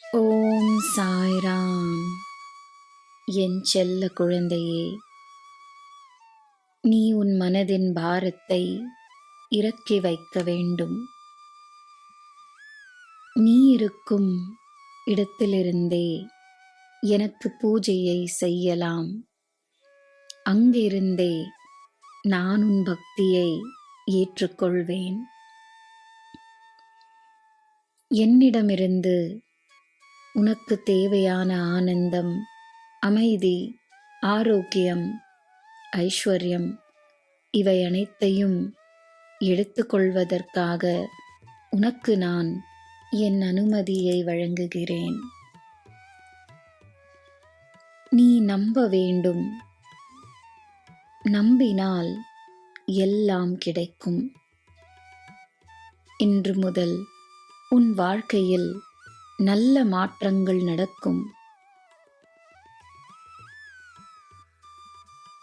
ஓம் சாய்ராம். என் செல்ல குழந்தையே, நீ உன் மனதின் பாரத்தை இறக்கி வைக்க வேண்டும். நீ இருக்கும் இடத்திலிருந்தே எனக்கு பூஜையை செய்யலாம். அங்கிருந்தே நான் உன் பக்தியை ஏற்றுக்கொள்வேன். என்னிடமிருந்து உனக்கு தேவையான ஆனந்தம், அமைதி, ஆரோக்கியம், ஐஸ்வர்யம் இவை அனைத்தையும் எடுத்துக்கொள்வதற்காக உனக்கு நான் என் அனுமதியை வழங்குகிறேன். நீ நம்ப வேண்டும். நம்பினால் எல்லாம் கிடைக்கும். இன்று முதல் உன் வாழ்க்கையில் நல்ல மாற்றங்கள் நடக்கும்.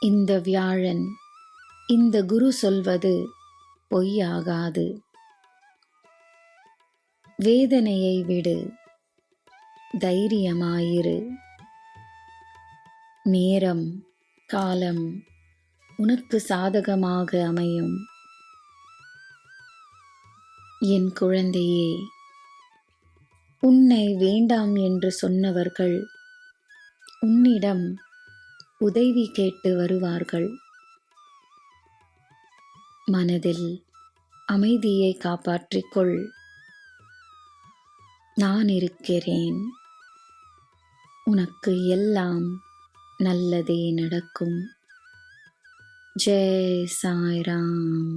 இந்த வியாழன், இந்த குரு சொல்வது பொய்யாகாது. வேதனையை விடு, தைரியமாயிரு. நேரம், காலம் உனக்கு சாதகமாக அமையும். என் குழந்தையே, உன்னை வேண்டாம் என்று சொன்னவர்கள் உன்னிடம் உதவி கேட்டு வருவார்கள். மனதில் அமைதியை காப்பாற்றிக்கொள். நான் இருக்கிறேன். உனக்கு எல்லாம் நல்லதே நடக்கும். ஜெய் சாய்ராம்.